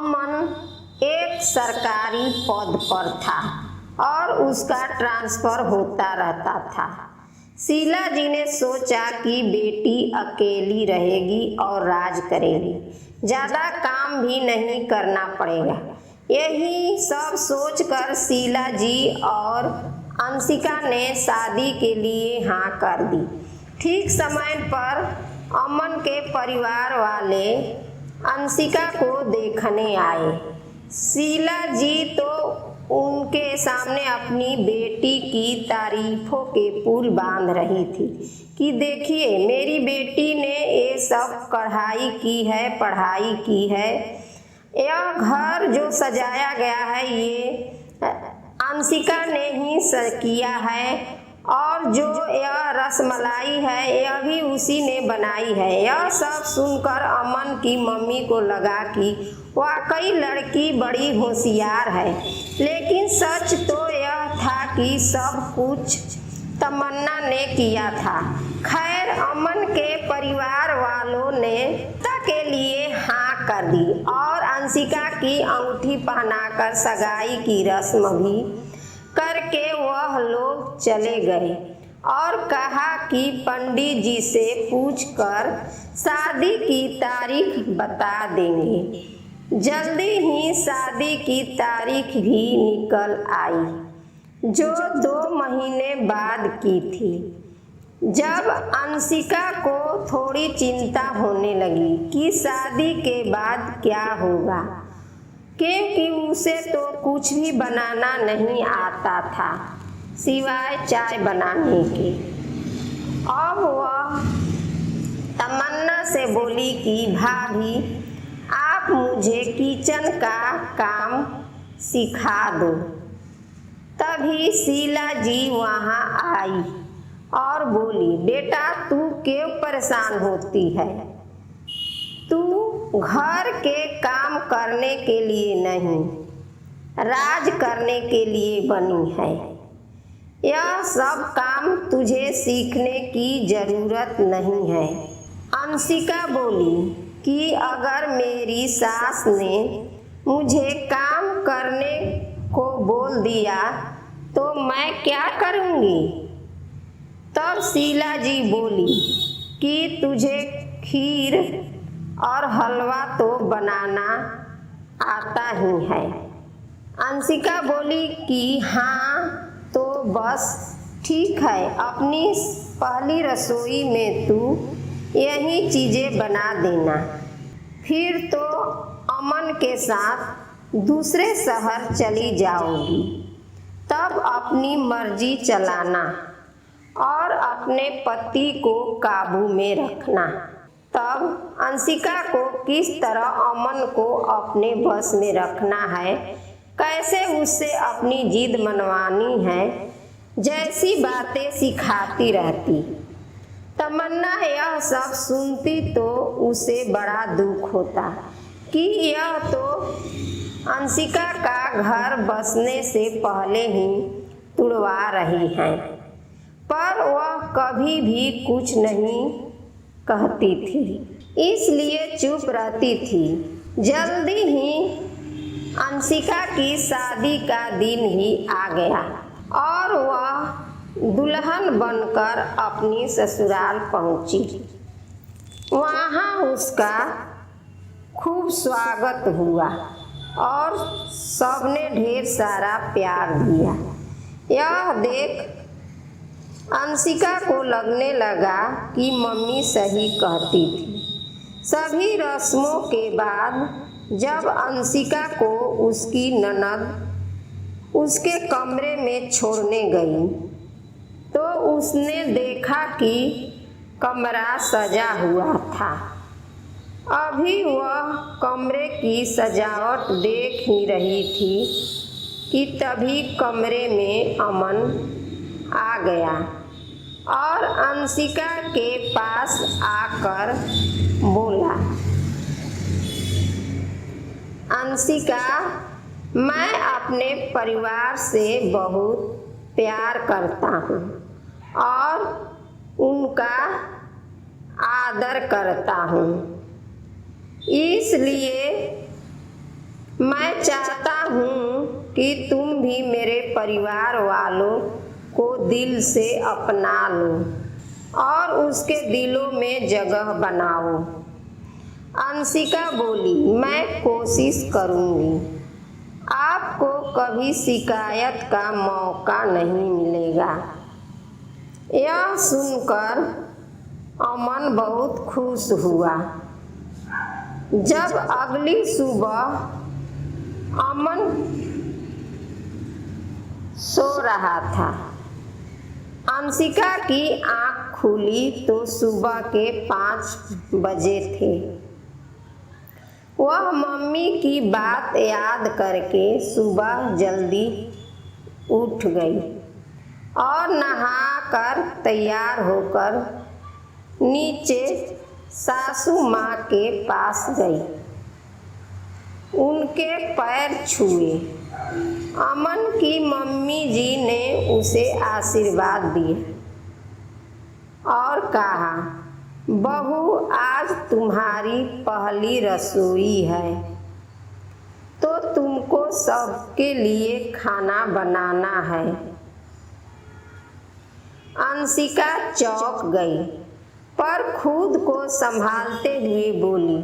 अमन एक सरकारी पद पर था और उसका ट्रांसफर होता रहता था। शीला जी ने सोचा कि बेटी अकेली रहेगी और राज करेगी, ज़्यादा काम भी नहीं करना पड़ेगा। यही सब सोचकर शीला जी और अंशिका ने शादी के लिए हाँ कर दी। ठीक समय पर अमन के परिवार वाले अंशिका को देखने आए। शीला जी तो उनके सामने अपनी बेटी की तारीफों के पुल बांध रही थी कि देखिए, मेरी बेटी ने ये सब कढ़ाई की है, पढ़ाई की है। यह घर जो सजाया गया है ये अंशिका ने ही किया है, और जो यह रसमलाई है यह भी उसी ने बनाई है। यह सब सुनकर अमन की मम्मी को लगा कि वाकई लड़की बड़ी होशियार है, लेकिन सच तो यह था कि सब कुछ तमन्ना ने किया था। खैर, अमन के परिवार वालों ने के लिए हाँ कर दी और अंशिका की अंगूठी पहनाकर सगाई की रस्म भी करके वह लोग चले गए और कहा कि पंडित जी से पूछकर शादी की तारीख बता देंगे। जल्दी ही शादी की तारीख भी निकल आई, जो 2 महीने बाद की थी। जब अंशिका को थोड़ी चिंता होने लगी कि शादी के बाद क्या होगा, क्योंकि उसे तो कुछ भी बनाना नहीं आता था सिवाय चाय बनाने के। अब वह तमन्ना से बोली कि भाभी, आप मुझे किचन का काम सिखा दो। तभी शीला जी वहाँ आई और बोली, बेटा तू क्यों परेशान होती है? तू घर के काम करने के लिए नहीं, राज करने के लिए बनी है। यह सब काम तुझे सीखने की जरूरत नहीं है। अंशिका बोली कि अगर मेरी सास ने मुझे काम करने को बोल दिया तो मैं क्या करूँगी? तब शीला जी बोली कि तुझे खीर और हलवा तो बनाना आता ही है। अंशिका बोली कि हाँ, तो बस ठीक है, अपनी पहली रसोई में तू यही चीज़ें बना देना, फिर तो अमन के साथ दूसरे शहर चली जाओगी। तब अपनी मर्जी चलाना और अपने पति को काबू में रखना। तब अंशिका को किस तरह अमन को अपने बस में रखना है, कैसे उससे अपनी जिद मनवानी है, जैसी बातें सिखाती रहती। तमन्ना यह सब सुनती तो उसे बड़ा दुख होता कि यह तो अंशिका का घर बसने से पहले ही तुड़वा रही हैं, पर वह कभी भी कुछ नहीं कहती थी, इसलिए चुप रहती थी। जल्दी ही अंशिका की शादी का दिन ही आ गया और वह दुल्हन बनकर अपनी ससुराल पहुंची। वहाँ उसका खूब स्वागत हुआ और सबने ढेर सारा प्यार दिया। यह देख अंशिका को लगने लगा कि मम्मी सही कहती थी। सभी रस्मों के बाद जब अंशिका को उसकी ननद उसके कमरे में छोड़ने गई तो उसने देखा कि कमरा सजा हुआ था। अभी वह कमरे की सजावट देख ही रही थी कि तभी कमरे में अमन आ गया और अंशिका के पास आकर बोला, अंशिका, मैं अपने परिवार से बहुत प्यार करता हूँ और उनका आदर करता हूँ, इसलिए मैं चाहता हूँ कि तुम भी मेरे परिवार वालों को दिल से अपना लो और उसके दिलों में जगह बनाओ। अंशिका बोली, मैं कोशिश करूँगी। आपको कभी शिकायत का मौका नहीं मिलेगा। यह सुनकर अमन बहुत खुश हुआ। जब अगली सुबह अमन सो रहा था, अंशिका की आँख खुली तो सुबह के 5 बजे थे। वह मम्मी की बात याद करके सुबह जल्दी उठ गई और नहाकर तैयार होकर नीचे सासू माँ के पास गई। उनके पैर छुए। अमन की मम्मी जी ने उसे आशीर्वाद दिए और कहा, बहू आज तुम्हारी पहली रसोई है तो तुमको सबके लिए खाना बनाना है। अंशिका चौंक गई पर खुद को संभालते हुए बोली,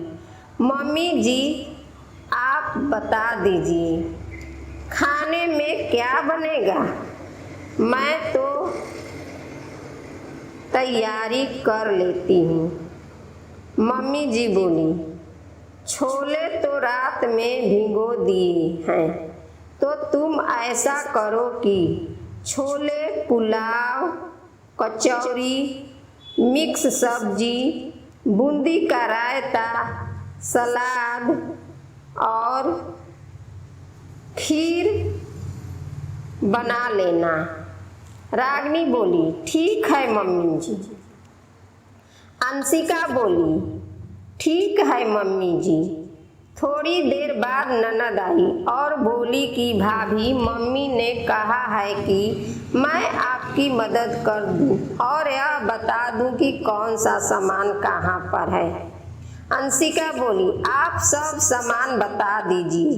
मम्मी जी आप बता दीजिए खाने में क्या बनेगा, मैं तो तैयारी कर लेती हूँ। मम्मी जी बोली, छोले तो रात में भिगो दिए हैं तो तुम ऐसा करो कि छोले, पुलाव, कचौरी, मिक्स सब्जी, बूंदी का रायता, सलाद और खीर बना लेना। रागिनी बोली, ठीक है मम्मी जी। अंशिका बोली, ठीक है मम्मी जी। थोड़ी देर बाद ननद आई और बोली कि भाभी, मम्मी ने कहा है कि मैं आपकी मदद कर दूं और यह बता दूं कि कौन सा सामान कहाँ पर है। अंशिका बोली, आप सब सामान बता दीजिए,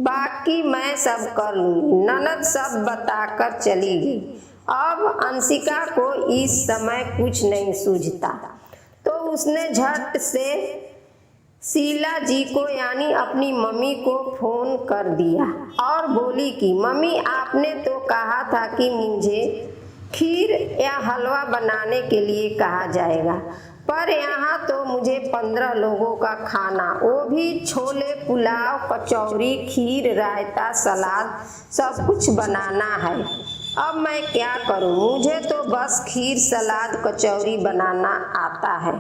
बाकी मैं सब कर लूँगी। ननद सब बताकर चली गई। अब अंशिका को इस समय कुछ नहीं सूझता तो उसने झट से शीला जी को यानी अपनी मम्मी को फोन कर दिया और बोली कि मम्मी, आपने तो कहा था कि मुझे खीर या हलवा बनाने के लिए कहा जाएगा, पर यहाँ तो मुझे 15 लोगों का खाना, वो भी छोले, पुलाव, कचौरी, खीर, रायता, सलाद सब कुछ बनाना है। अब मैं क्या करूँ? मुझे तो बस खीर, सलाद, कचौरी बनाना आता है,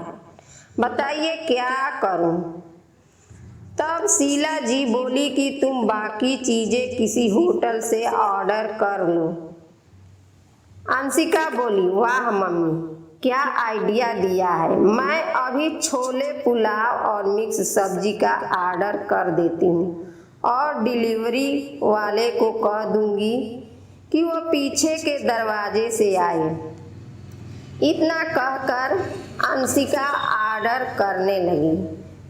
बताइए क्या करूँ? तब शीला जी बोली कि तुम बाकी चीज़ें किसी होटल से ऑर्डर कर लो। अंशिका बोली, वाह मम्मी, क्या आइडिया दिया है। मैं अभी छोले, पुलाव और मिक्स सब्जी का ऑर्डर कर देती हूँ और डिलीवरी वाले को कह दूँगी कि वो पीछे के दरवाजे से आए। इतना कहकर अंशिका ऑर्डर करने लगी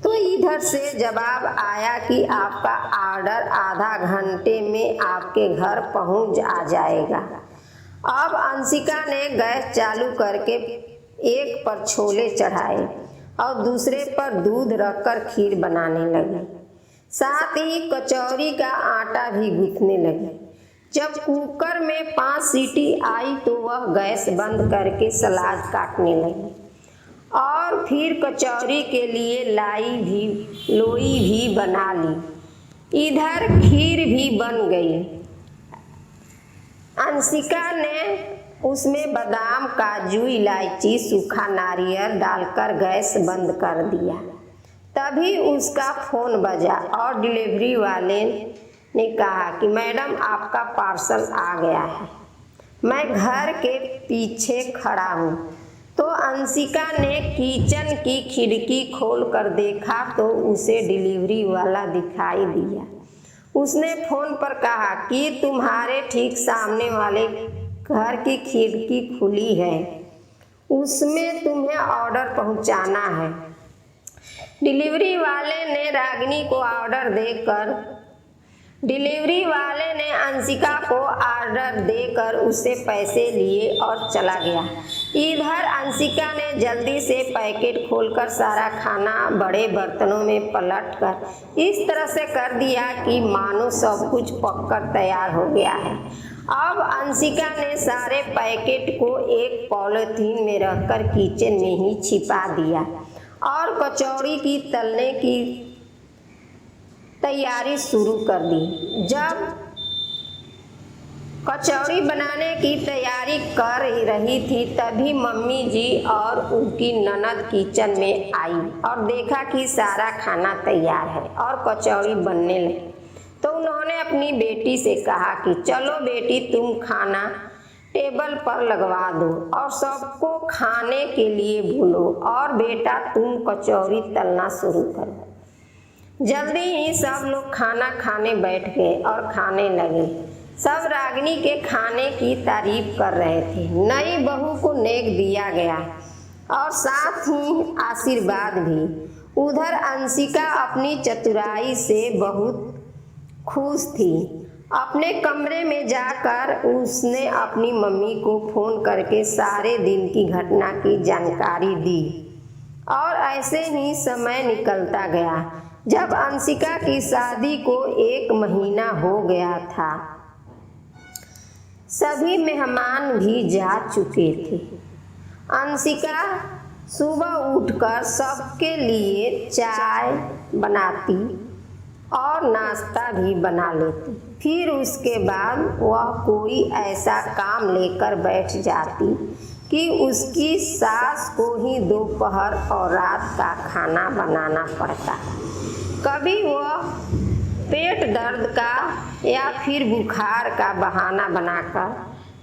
तो इधर से जवाब आया कि आपका ऑर्डर आधा घंटे में आपके घर पहुंच आ जाएगा। अब अंशिका ने गैस चालू करके एक पर छोले चढ़ाए और दूसरे पर दूध रखकर खीर बनाने लगी। साथ ही कचौरी का आटा भी गूंथने लगी। जब कुकर में 5 सीटी आई तो वह गैस बंद करके सलाद काटने लगी और फिर कचौरी के लिए लोई भी बना ली। इधर खीर भी बन गई। अंशिका ने उसमें बादाम, काजू, इलायची, सूखा नारियल डालकर गैस बंद कर दिया। तभी उसका फ़ोन बजा और डिलीवरी वाले ने कहा कि मैडम, आपका पार्सल आ गया है, मैं घर के पीछे खड़ा हूँ। तो अंशिका ने किचन की खिड़की खोल कर देखा तो उसे डिलीवरी वाला दिखाई दिया। उसने फ़ोन पर कहा कि तुम्हारे ठीक सामने वाले घर की खिड़की खुली है, उसमें तुम्हें ऑर्डर पहुंचाना है। डिलीवरी वाले ने रागिनी को ऑर्डर देकर डिलीवरी वाले ने अंशिका को ऑर्डर देकर उससे पैसे लिए और चला गया। इधर अंशिका ने जल्दी से पैकेट खोलकर सारा खाना बड़े बर्तनों में पलटकर इस तरह से कर दिया कि मानो सब कुछ पककर तैयार हो गया है। अब अंशिका ने सारे पैकेट को एक पॉलिथीन में रखकर किचन में ही छिपा दिया और कचौड़ी की तलने की तैयारी शुरू कर दी। जब कचौड़ी बनाने की तैयारी कर रही थी तभी मम्मी जी और उनकी ननद किचन में आई और देखा कि सारा खाना तैयार है और कचौड़ी बनने लगी। तो उन्होंने अपनी बेटी से कहा कि चलो बेटी तुम खाना टेबल पर लगवा दो और सबको खाने के लिए बोलो और बेटा तुम कचौड़ी तलना शुरू करो। जल्दी ही सब लोग खाना खाने बैठ गए और खाने लगे। सब रागिनी के खाने की तारीफ कर रहे थे। नई बहू को नेक दिया गया और साथ ही आशीर्वाद भी। उधर अंशिका अपनी चतुराई से बहुत खुश थी। अपने कमरे में जाकर उसने अपनी मम्मी को फोन करके सारे दिन की घटना की जानकारी दी और ऐसे ही समय निकलता गया। जब अंशिका की शादी को 1 महीना हो गया था, सभी मेहमान भी जा चुके थे। अंशिका सुबह उठकर सबके लिए चाय बनाती और नाश्ता भी बना लेती। फिर उसके बाद वह कोई ऐसा काम लेकर बैठ जाती कि उसकी सास को ही दोपहर और रात का खाना बनाना पड़ता। कभी वह पेट दर्द का या फिर बुखार का बहाना बनाकर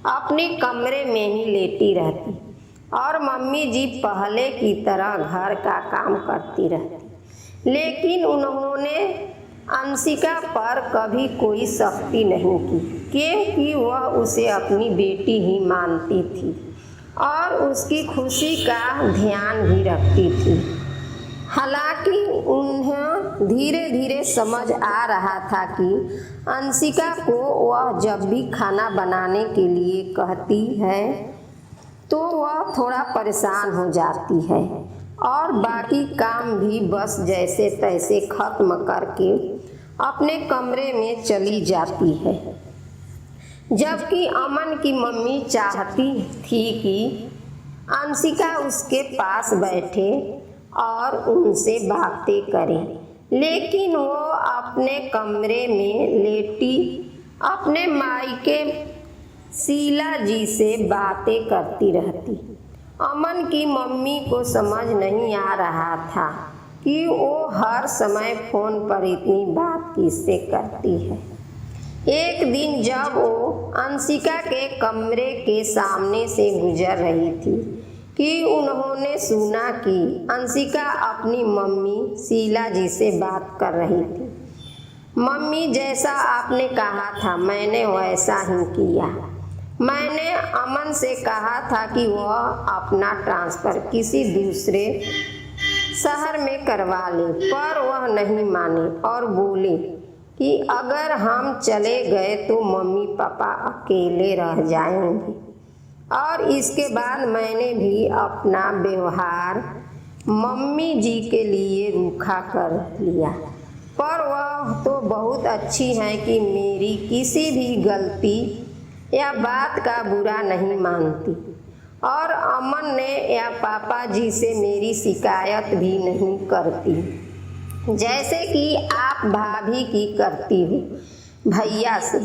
अपने कमरे में ही लेटी रहती और मम्मी जी पहले की तरह घर का काम करती रहती। लेकिन उन्होंने अंशिका पर कभी कोई सख्ती नहीं की क्योंकि वह उसे अपनी बेटी ही मानती थी और उसकी खुशी का ध्यान भी रखती थी। हालांकि उन्हें धीरे धीरे समझ आ रहा था कि अंशिका को वह जब भी खाना बनाने के लिए कहती है तो वह थोड़ा परेशान हो जाती है और बाकी काम भी बस जैसे तैसे खत्म करके अपने कमरे में चली जाती है। जबकि अमन की मम्मी चाहती थी कि अंशिका उसके पास बैठे और उनसे बातें करें, लेकिन वो अपने कमरे में लेटी अपने मायके शीला जी से बातें करती रहती। अमन की मम्मी को समझ नहीं आ रहा था कि वो हर समय फ़ोन पर इतनी बात किससे करती है। एक दिन जब वो अंशिका के कमरे के सामने से गुजर रही थी कि उन्होंने सुना कि अंशिका अपनी मम्मी शीला जी से बात कर रही थी। मम्मी, जैसा आपने कहा था मैंने वैसा ही किया। मैंने अमन से कहा था कि वह अपना ट्रांसफ़र किसी दूसरे शहर में करवा ले, पर वह नहीं माने और बोले कि अगर हम चले गए तो मम्मी पापा अकेले रह जाएंगे। और इसके बाद मैंने भी अपना व्यवहार मम्मी जी के लिए रूखा कर लिया, पर वह तो बहुत अच्छी हैं कि मेरी किसी भी गलती या बात का बुरा नहीं मानती और अमन ने या पापा जी से मेरी शिकायत भी नहीं करती, जैसे कि आप भाभी की करती हो भैया से।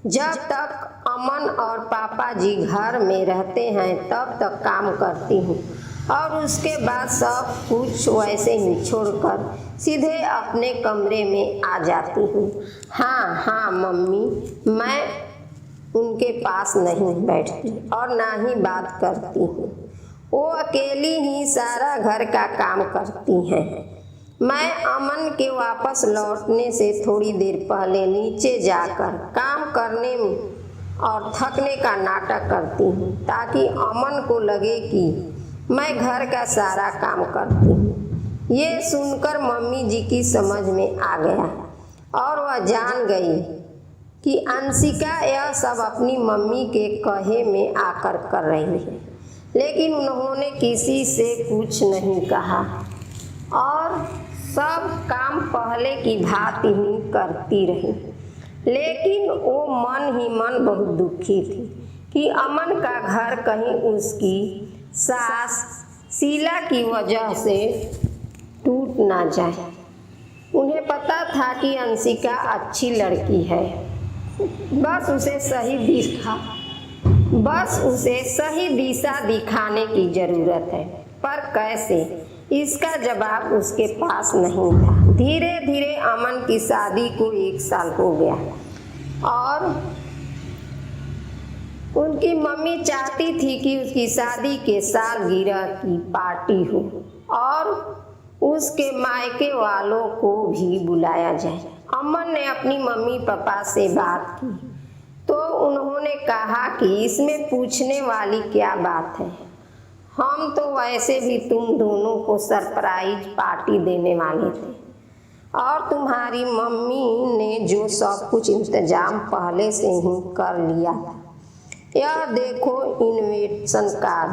जब तक अमन और पापा जी घर में रहते हैं तब तक काम करती हूँ और उसके बाद सब कुछ वैसे ही छोड़कर सीधे अपने कमरे में आ जाती हूँ। हाँ मम्मी, मैं उनके पास नहीं बैठती और ना ही बात करती हूँ। वो अकेली ही सारा घर का काम करती हैं। मैं अमन के वापस लौटने से थोड़ी देर पहले नीचे जाकर काम करने और थकने का नाटक करती हूँ ताकि अमन को लगे कि मैं घर का सारा काम करती हूँ। ये सुनकर मम्मी जी की समझ में आ गया और वह जान गई कि अंशिका यह सब अपनी मम्मी के कहे में आकर कर रही है, लेकिन उन्होंने किसी से कुछ नहीं कहा और सब काम पहले की भांति ही करती रही। लेकिन वो मन ही मन बहुत दुखी थी कि अमन का घर कहीं उसकी सास शीला की वजह से टूट ना जाए। उन्हें पता था कि अंशिका अच्छी लड़की है, बस उसे सही दिशा दिखाने की ज़रूरत है, पर कैसे, इसका जवाब उसके पास नहीं था। धीरे धीरे अमन की शादी को 1 साल हो गया और उनकी मम्मी चाहती थी कि उसकी शादी के सालगिरह की पार्टी हो और उसके मायके वालों को भी बुलाया जाए। अमन ने अपनी मम्मी पापा से बात की तो उन्होंने कहा कि इसमें पूछने वाली क्या बात है, हम तो वैसे भी तुम दोनों को सरप्राइज पार्टी देने वाले थे और तुम्हारी मम्मी ने जो सब कुछ इंतजाम पहले से ही कर लिया था। यह देखो इनविटेशन कार्ड,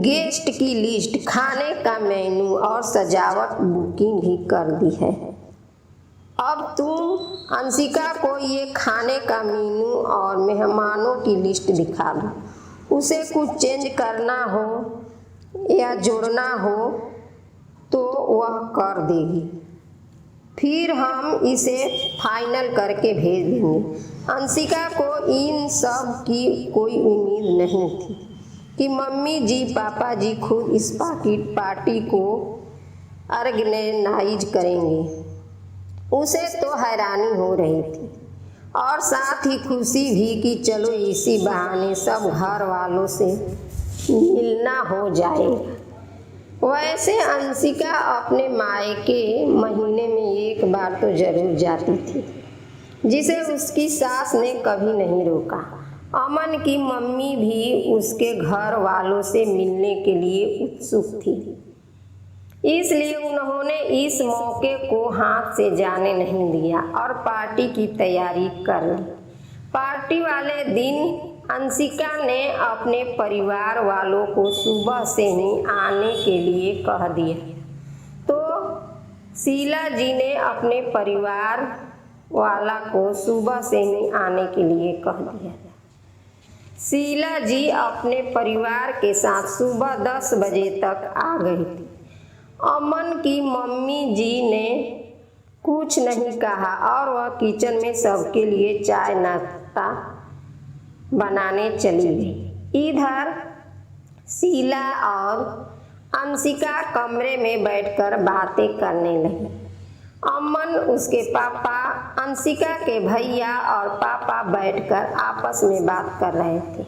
गेस्ट की लिस्ट, खाने का मेनू और सजावट बुकिंग भी कर दी है। अब तुम अंशिका को ये खाने का मेनू और मेहमानों की लिस्ट दिखा दो। उसे कुछ चेंज करना हो या जोड़ना हो तो वह कर देगी, फिर हम इसे फाइनल करके भेज देंगे। अंशिका को इन सब की कोई उम्मीद नहीं थी कि मम्मी जी पापा जी खुद इस पार्टी को ऑर्गेनाइज करेंगे। उसे तो हैरानी हो रही थी और साथ ही खुशी भी कि चलो इसी बहाने सब घर वालों से मिलना हो जाएगा। वैसे अंशिका अपने मायके महीने में 1 बार तो जरूर जाती थी, जिसे उसकी सास ने कभी नहीं रोका। अमन की मम्मी भी उसके घर वालों से मिलने के लिए उत्सुक थी, इसलिए उन्होंने इस मौके को हाथ से जाने नहीं दिया और पार्टी की तैयारी कर ली। पार्टी वाले दिन अंशिका ने अपने परिवार वालों को सुबह से ही आने के लिए कह दिया, तो शीला जी ने अपने परिवार वाला को सुबह से ही आने के लिए कह दिया। शीला जी अपने परिवार के साथ सुबह 10 बजे तक आ गई थी। अमन की मम्मी जी ने कुछ नहीं कहा और वह किचन में सबके लिए चाय नाश्ता बनाने चली गई। इधर शीला और अंशिका कमरे में बैठकर बातें करने लगी। अमन, उसके पापा, अंशिका के भैया और पापा बैठकर आपस में बात कर रहे थे।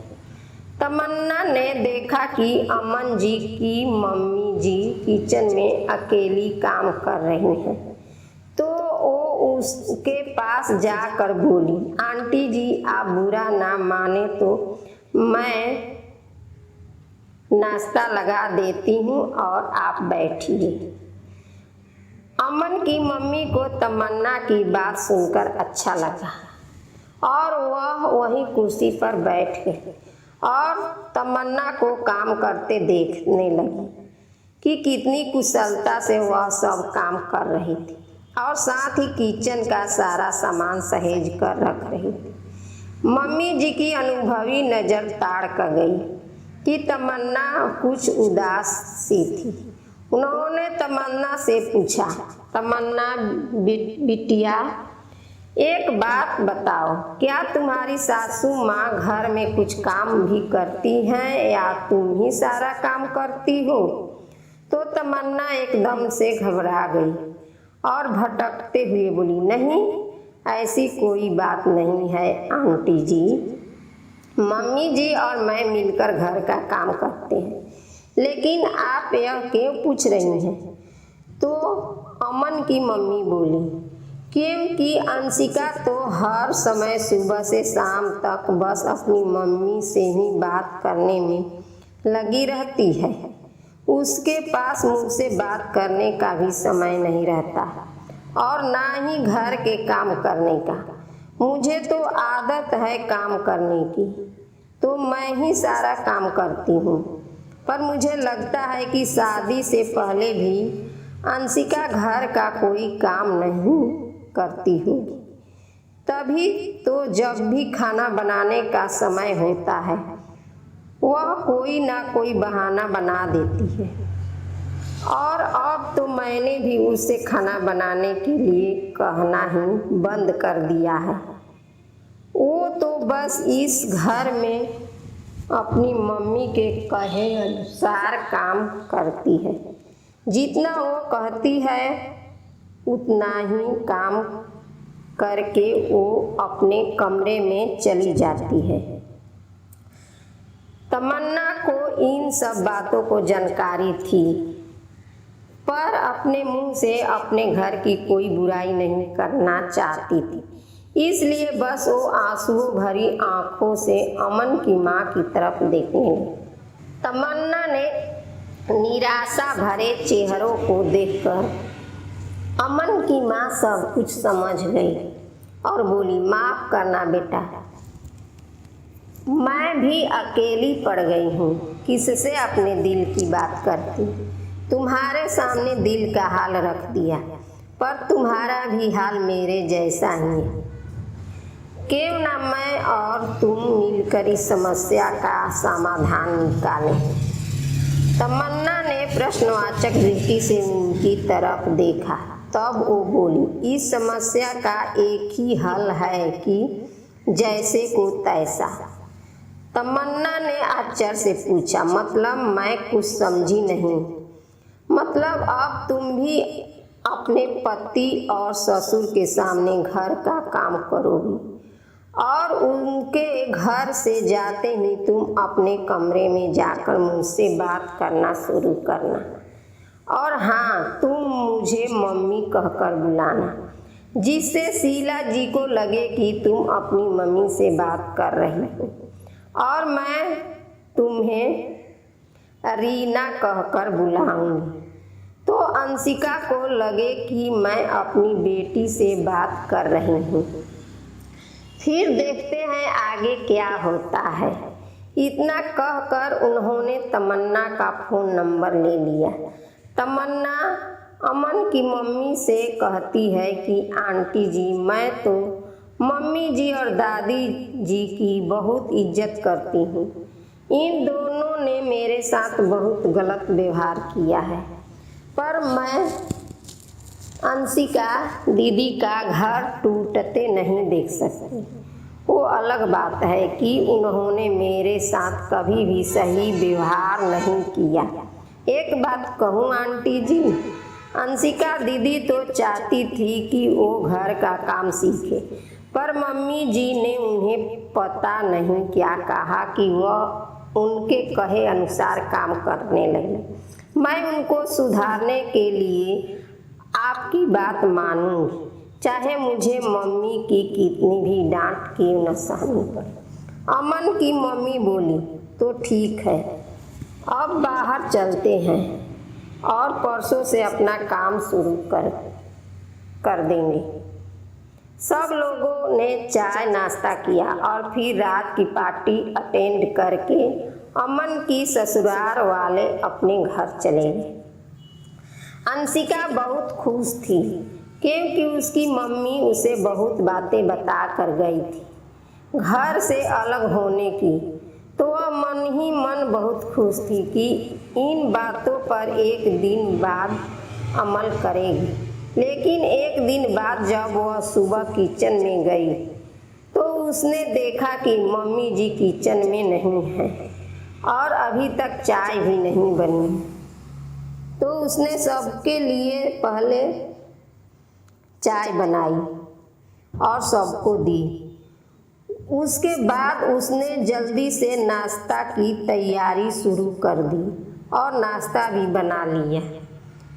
तमन्ना ने देखा कि अमन जी की मम्मी जी किचन में अकेली काम कर रही हैं, तो वो उसके पास जाकर बोली, आंटी जी आप बुरा ना माने तो मैं नाश्ता लगा देती हूँ और आप बैठिए। अमन की मम्मी को तमन्ना की बात सुनकर अच्छा लगा और वह वहीं कुर्सी पर बैठ गई और तमन्ना को काम करते देखने लगी कि कितनी कुशलता से वह सब काम कर रही थी और साथ ही किचन का सारा सामान सहेज कर रख रही थी। मम्मी जी की अनुभवी नज़र ताड़ कर गई कि तमन्ना कुछ उदास सी थी। उन्होंने तमन्ना से पूछा, तमन्ना बिटिया एक बात बताओ, क्या तुम्हारी सासू माँ घर में कुछ काम भी करती हैं या तुम ही सारा काम करती हो? तो तमन्ना एकदम से घबरा गई और भटकते हुए बोली, नहीं ऐसी कोई बात नहीं है आंटी जी, मम्मी जी और मैं मिलकर घर का काम करते हैं, लेकिन आप यह क्यों पूछ रही हैं? तो अमन की मम्मी बोली, क्योंकि अंशिका तो हर समय सुबह से शाम तक बस अपनी मम्मी से ही बात करने में लगी रहती है। उसके पास मुझसे बात करने का भी समय नहीं रहता। और ना ही घर के काम करने का। मुझे तो आदत है काम करने की, तो मैं ही सारा काम करती हूँ। पर मुझे लगता है कि शादी से पहले भी अंशिका घर का कोई काम नहीं करती होगी। तभी तो जब भी खाना बनाने का समय होता है वह कोई ना कोई बहाना बना देती है। और अब तो मैंने भी उससे खाना बनाने के लिए कहना ही बंद कर दिया है। वो तो बस इस घर में अपनी मम्मी के कहे अनुसार काम करती है। जितना वो कहती है उतना ही काम करके वो अपने कमरे में चली जाती है। तमन्ना को इन सब बातों को जानकारी थी, पर अपने मुंह से अपने घर की कोई बुराई नहीं करना चाहती थी। इसलिए बस वो आंसुओं भरी आंखों से अमन की माँ की तरफ देखने लगी। तमन्ना ने निराशा भरे चेहरों को देखकर अमन की माँ सब कुछ समझ गई और बोली, माफ़ करना बेटा, मैं भी अकेली पड़ गई हूँ। किससे अपने दिल की बात करती, तुम्हारे सामने दिल का हाल रख दिया, पर तुम्हारा भी हाल मेरे जैसा ही है। क्यों ना मैं और तुम मिलकर इस समस्या का समाधान निकालें। तमन्ना ने प्रश्नवाचक दृष्टि से उनकी तरफ देखा। तब वो बोली, इस समस्या का एक ही हल है कि जैसे को तैसा। तमन्ना ने आश्चर्य से पूछा, मतलब? मैं कुछ समझी नहीं। मतलब अब तुम भी अपने पति और ससुर के सामने घर का काम करोगी और उनके घर से जाते ही तुम अपने कमरे में जाकर मुझसे बात करना शुरू करना, और हाँ, तुम मुझे मम्मी कहकर बुलाना, जिससे शीला जी को लगे कि तुम अपनी मम्मी से बात कर रही हो, और मैं तुम्हें रीना कहकर बुलाऊंगी, तो अंशिका को लगे कि मैं अपनी बेटी से बात कर रही हूँ। फिर देखते हैं आगे क्या होता है। इतना कहकर उन्होंने तमन्ना का फ़ोन नंबर ले लिया। तमन्ना अमन की मम्मी से कहती है कि आंटी जी, मैं तो मम्मी जी और दादी जी की बहुत इज्जत करती हूँ। इन दोनों ने मेरे साथ बहुत गलत व्यवहार किया है, पर मैं अंशिका दीदी का घर टूटते नहीं देख सकती। वो अलग बात है कि उन्होंने मेरे साथ कभी भी सही व्यवहार नहीं किया। एक बात कहूँ आंटी जी, अंशिका दीदी तो चाहती थी कि वो घर का काम सीखे, पर मम्मी जी ने उन्हें पता नहीं क्या कहा कि वह उनके कहे अनुसार काम करने लगी। मैं उनको सुधारने के लिए आपकी बात मानूंगी, चाहे मुझे मम्मी की कितनी भी डांट क्यों न सहनी पड़े। अमन की मम्मी बोली, तो ठीक है, अब बाहर चलते हैं और परसों से अपना काम शुरू कर देंगे। सब लोगों ने चाय नाश्ता किया और फिर रात की पार्टी अटेंड करके अमन की ससुराल वाले अपने घर चले गए। अंशिका बहुत खुश थी क्योंकि उसकी मम्मी उसे बहुत बातें बता कर गई थी घर से अलग होने की, तो वह मन ही मन बहुत खुश थी कि इन बातों पर एक दिन बाद अमल करेगी। लेकिन एक दिन बाद जब वह सुबह किचन में गई तो उसने देखा कि मम्मी जी किचन में नहीं है और अभी तक चाय भी नहीं बनी। तो उसने सबके लिए पहले चाय बनाई और सबको दी। उसके बाद उसने जल्दी से नाश्ता की तैयारी शुरू कर दी और नाश्ता भी बना लिया।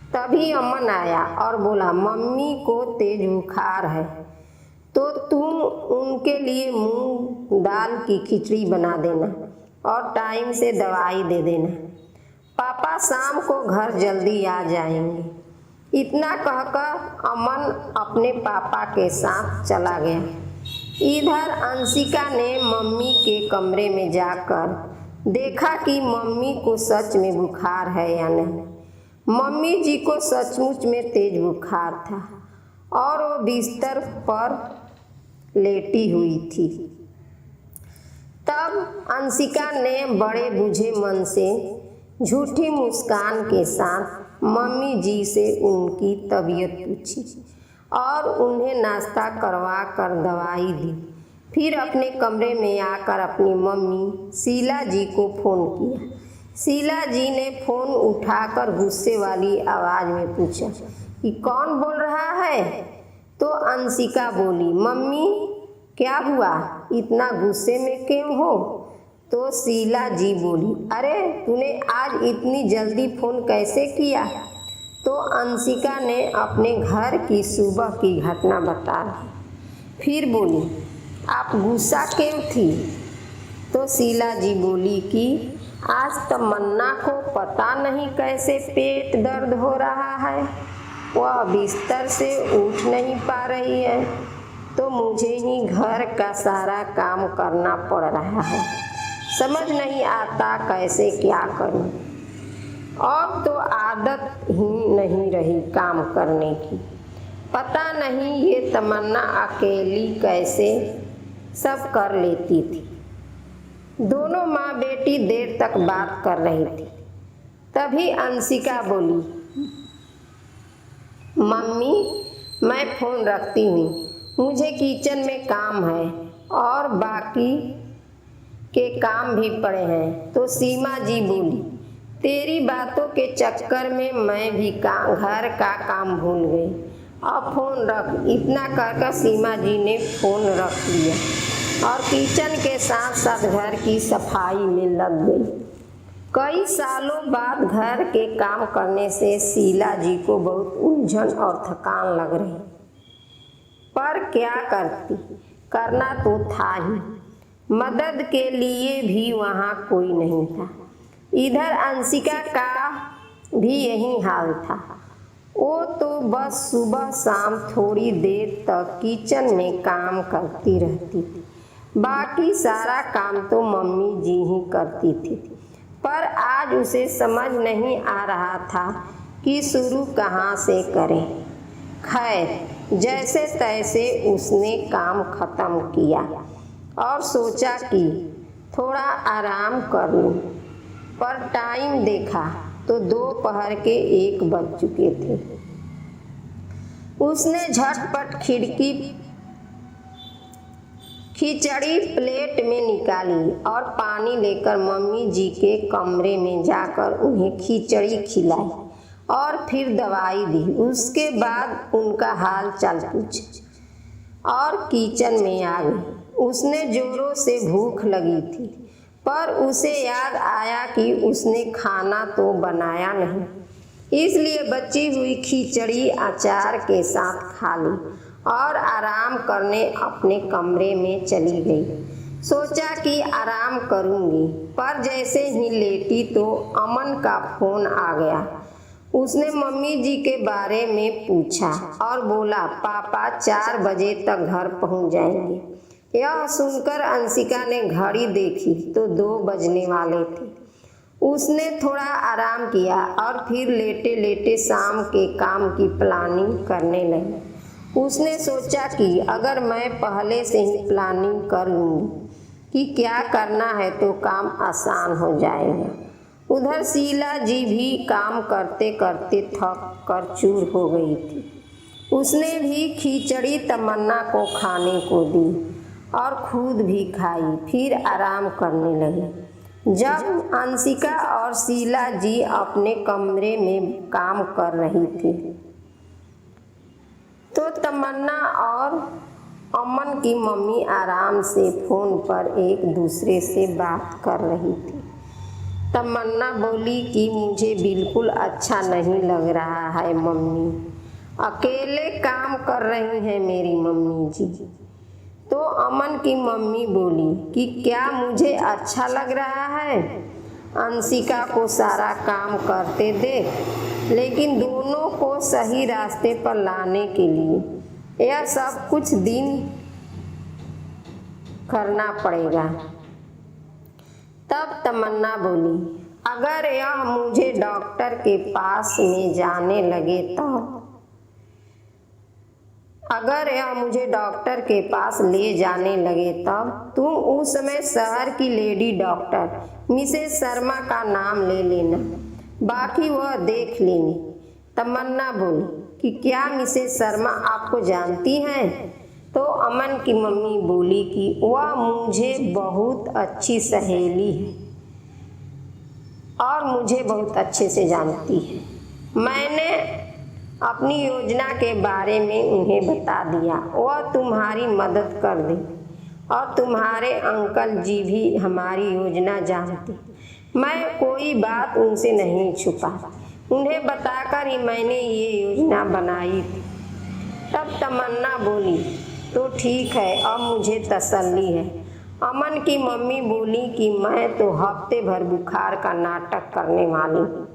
तभी अमन आया और बोला, मम्मी को तेज बुखार है तो तुम उनके लिए मूंग दाल की खिचड़ी बना देना और टाइम से दवाई दे देना। पापा शाम को घर जल्दी आ जाएंगे। इतना कहकर अमन अपने पापा के साथ चला गया। इधर अंशिका ने मम्मी के कमरे में जाकर देखा कि मम्मी को सच में बुखार है या नहीं। मम्मी जी को सचमुच में तेज बुखार था और वो बिस्तर पर लेटी हुई थी। तब अंशिका ने बड़े बुझे मन से झूठी मुस्कान के साथ मम्मी जी से उनकी तबीयत पूछी और उन्हें नाश्ता करवा कर दवाई दी। फिर अपने कमरे में आकर अपनी मम्मी शीला जी को फ़ोन किया। शीला जी ने फ़ोन उठाकर गुस्से वाली आवाज़ में पूछा कि कौन बोल रहा है। तो अंशिका बोली, मम्मी क्या हुआ, इतना गुस्से में क्यों हो। तो शीला जी बोली, अरे तूने आज इतनी जल्दी फ़ोन कैसे किया। तो अंशिका ने अपने घर की सुबह की घटना बता दी। फिर बोली, आप गुस्सा क्यों थी। तो शीला जी बोली कि आज तमन्ना को पता नहीं कैसे पेट दर्द हो रहा है, वह बिस्तर से उठ नहीं पा रही है, तो मुझे ही घर का सारा काम करना पड़ रहा है। समझ नहीं आता कैसे क्या करूं। अब तो आदत ही नहीं रही काम करने की। पता नहीं ये तमन्ना अकेली कैसे सब कर लेती थी। दोनों माँ बेटी देर तक बात कर रही थी। तभी अंशिका बोली, मम्मी मैं फ़ोन रखती हूँ, मुझे किचन में काम है और बाकी के काम भी पड़े हैं। तो सीमा जी बोली, तेरी बातों के चक्कर में मैं भी घर का काम भूल गई, अब फ़ोन रख। इतना कहकर सीमा जी ने फ़ोन रख लिया और किचन के साथ साथ घर की सफाई में लग गई। कई सालों बाद घर के काम करने से शीला जी को बहुत उलझन और थकान लग रही, पर क्या करती, करना तो था ही। मदद के लिए भी वहाँ कोई नहीं था। इधर अंशिका का भी यही हाल था। वो तो बस सुबह शाम थोड़ी देर तक किचन में काम करती रहती थी, बाकी सारा काम तो मम्मी जी ही करती थी। पर आज उसे समझ नहीं आ रहा था कि शुरू कहाँ से करें। खैर जैसे तैसे उसने काम ख़त्म किया और सोचा कि थोड़ा आराम कर लूं, पर टाइम देखा तो दोपहर के 1 बज चुके थे। उसने झटपट खिचड़ी प्लेट में निकाली और पानी लेकर मम्मी जी के कमरे में जाकर उन्हें खिचड़ी खिलाई और फिर दवाई दी। उसके बाद उनका हाल चाल पूछा और किचन में आ गई। उसने जोरों से भूख लगी थी, पर उसे याद आया कि उसने खाना तो बनाया नहीं, इसलिए बची हुई खिचड़ी अचार के साथ खा ली और आराम करने अपने कमरे में चली गई। सोचा कि आराम करूंगी, पर जैसे ही लेटी तो अमन का फ़ोन आ गया। उसने मम्मी जी के बारे में पूछा और बोला, पापा 4 बजे तक घर पहुंच जाएंगे। यह सुनकर अंशिका ने घड़ी देखी तो 2 बजने वाले थे। उसने थोड़ा आराम किया और फिर लेटे लेटे शाम के काम की प्लानिंग करने लगी। उसने सोचा कि अगर मैं पहले से ही प्लानिंग कर लूँगी कि क्या करना है तो काम आसान हो जाएगा। उधर शीला जी भी काम करते करते थक कर चूर हो गई थी। उसने भी खिचड़ी तमन्ना को खाने को दी और खुद भी खाई, फिर आराम करने लगी। जब अंशिका और शीला जी अपने कमरे में काम कर रही थी तो तमन्ना और अमन की मम्मी आराम से फ़ोन पर एक दूसरे से बात कर रही थी। तमन्ना बोली कि मुझे बिल्कुल अच्छा नहीं लग रहा है मम्मी, अकेले काम कर रही हैं मेरी मम्मी जी। तो अमन की मम्मी बोली कि क्या मुझे अच्छा लग रहा है, अंशिका को सारा काम करते देख। लेकिन दोनों को सही रास्ते पर लाने के लिए यह सब कुछ दिन करना पड़ेगा। तब तमन्ना बोली, अगर यह मुझे डॉक्टर के पास में जाने लगे तब अगर यह मुझे डॉक्टर के पास ले जाने लगे तब तुम उस समय शहर की लेडी डॉक्टर मिसेस शर्मा का नाम ले लेना, बाकी वह देख लेंगे। तमन्ना बोली कि क्या मिसेस शर्मा आपको जानती हैं? तो अमन की मम्मी बोली कि वह मुझे बहुत अच्छी सहेली है और मुझे बहुत अच्छे से जानती है। मैंने अपनी योजना के बारे में उन्हें बता दिया, वह तुम्हारी मदद कर दे और तुम्हारे अंकल जी भी हमारी योजना जानते। मैं कोई बात उनसे नहीं छुपा, उन्हें बताकर ही मैंने ये योजना बनाई थी। तब तमन्ना बोली, तो ठीक है, अब मुझे तसल्ली है। अमन की मम्मी बोली कि मैं तो हफ्ते भर बुखार का नाटक करने वाली हूँ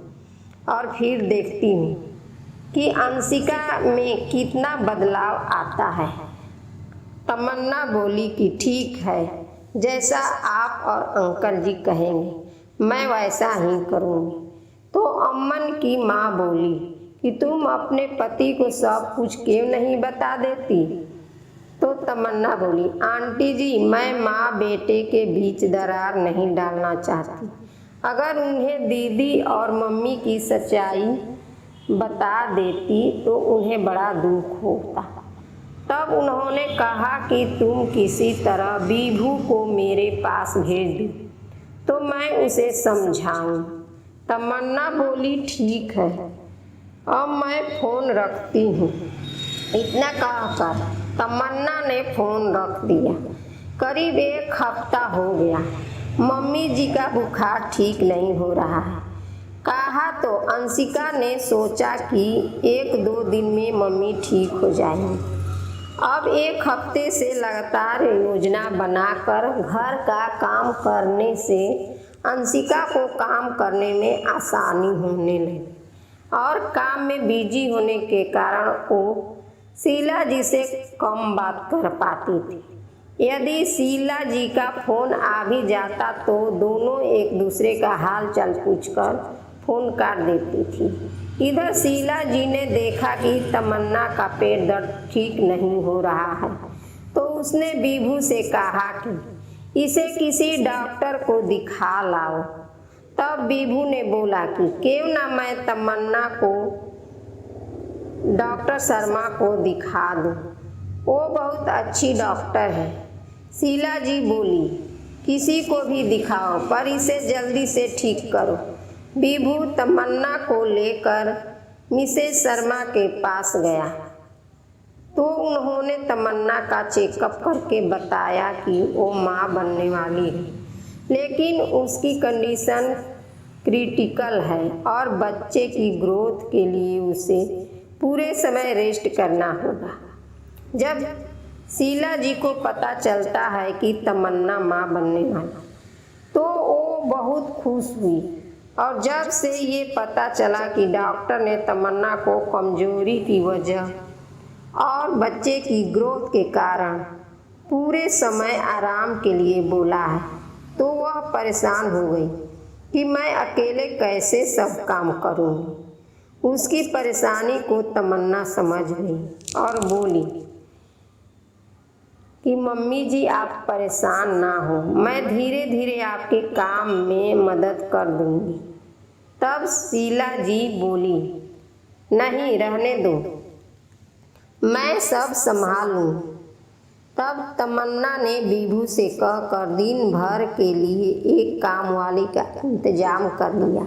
और फिर देखती हूँ कि अंशिका में कितना बदलाव आता है। तमन्ना बोली कि ठीक है, जैसा आप और अंकल जी कहेंगे मैं वैसा ही करूँगी। तो अमन की माँ बोली कि तुम अपने पति को सब कुछ क्यों नहीं बता देती? तो तमन्ना बोली, आंटी जी, मैं माँ बेटे के बीच दरार नहीं डालना चाहती। अगर उन्हें दीदी और मम्मी की सच्चाई बता देती तो उन्हें बड़ा दुख होता। तब उन्होंने कहा कि तुम किसी तरह बीभू को मेरे पास भेज दो तो मैं उसे समझाऊं। तमन्ना बोली, ठीक है, अब मैं फ़ोन रखती हूँ। इतना कहकर तमन्ना ने फ़ोन रख दिया। करीब 1 हफ्ता हो गया, मम्मी जी का बुखार ठीक नहीं हो रहा है। कहा तो अंशिका ने सोचा कि 1-2 दिन में मम्मी ठीक हो जाएंगी। अब 1 हफ्ते से लगातार योजना बनाकर घर का काम करने से अंशिका को काम करने में आसानी होने लगी और काम में बिजी होने के कारण वो शीला जी से कम बात कर पाती थी। यदि शीला जी का फ़ोन आ भी जाता तो दोनों एक दूसरे का हाल चाल पूछकर फ़ोन काट देती थी। इधर शीला जी ने देखा कि तमन्ना का पेट दर्द ठीक नहीं हो रहा है तो उसने बीभू से कहा कि इसे किसी डॉक्टर को दिखा लाओ। तब बीभू ने बोला कि क्यों ना मैं तमन्ना को डॉक्टर शर्मा को दिखा दूँ, वो बहुत अच्छी डॉक्टर है। शीला जी बोली, किसी को भी दिखाओ पर इसे जल्दी से ठीक करो। बीभू तमन्ना को लेकर मिसेस शर्मा के पास गया तो उन्होंने तमन्ना का चेकअप करके बताया कि वो माँ बनने वाली है, लेकिन उसकी कंडीशन क्रिटिकल है और बच्चे की ग्रोथ के लिए उसे पूरे समय रेस्ट करना होगा। जब शीला जी को पता चलता है कि तमन्ना माँ बनने वाला तो वो बहुत खुश हुई और जब से ये पता चला कि डॉक्टर ने तमन्ना को कमजोरी की वजह और बच्चे की ग्रोथ के कारण पूरे समय आराम के लिए बोला है तो वह परेशान हो गई कि मैं अकेले कैसे सब काम करूँगी। उसकी परेशानी को तमन्ना समझ गई और बोली कि मम्मी जी आप परेशान ना हो, मैं धीरे धीरे आपके काम में मदद कर दूंगी। तब शीला जी बोली, नहीं रहने दो, मैं सब संभालूं। तब तमन्ना ने बीभू से कहकर दिन भर के लिए एक काम वाली का इंतजाम कर लिया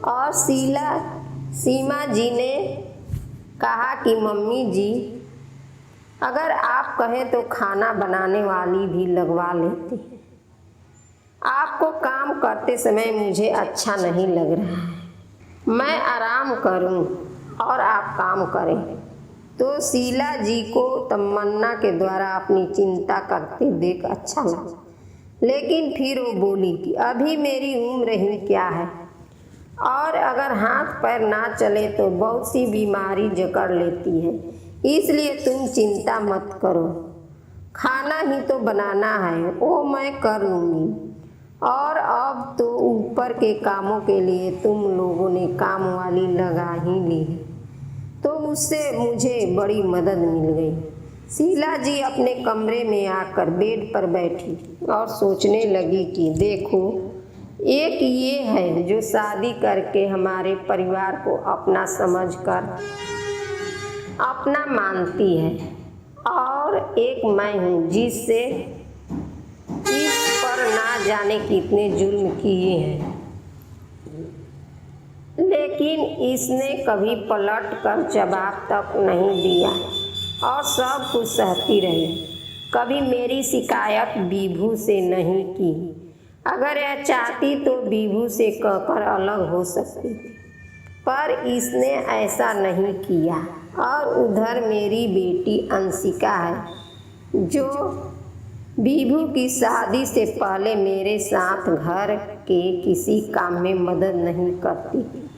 और सीमा जी ने कहा कि मम्मी जी अगर आप कहें तो खाना बनाने वाली भी लगवा लेते हैं। आपको काम करते समय मुझे अच्छा नहीं लग रहा है, मैं आराम करूं और आप काम करें। तो शीला जी को तमन्ना के द्वारा अपनी चिंता करते देख अच्छा लगा, लेकिन फिर वो बोली कि अभी मेरी उम्र ही क्या है, और अगर हाथ पैर ना चले तो बहुत सी बीमारी जकड़ लेती है। इसलिए तुम चिंता मत करो, खाना ही तो बनाना है, वो मैं कर लूँगी। और अब तो ऊपर के कामों के लिए तुम लोगों ने काम वाली लगा ही ली है, तो उससे मुझे बड़ी मदद मिल गई। शीला जी अपने कमरे में आकर बेड पर बैठी और सोचने लगी कि देखो, एक ये है जो शादी करके हमारे परिवार को अपना समझकर अपना मानती है, और एक मैं हूँ जिससे इस पर ना जाने कितने जुल्म किए हैं, लेकिन इसने कभी पलट कर जवाब तक नहीं दिया और सब कुछ सहती रही। कभी मेरी शिकायत बीभू से नहीं की। अगर यह चाहती तो बीभू से कहकर अलग हो सकती थी, पर इसने ऐसा नहीं किया। और उधर मेरी बेटी अंशिका है जो बीभू की शादी से पहले मेरे साथ घर के किसी काम में मदद नहीं करती थी,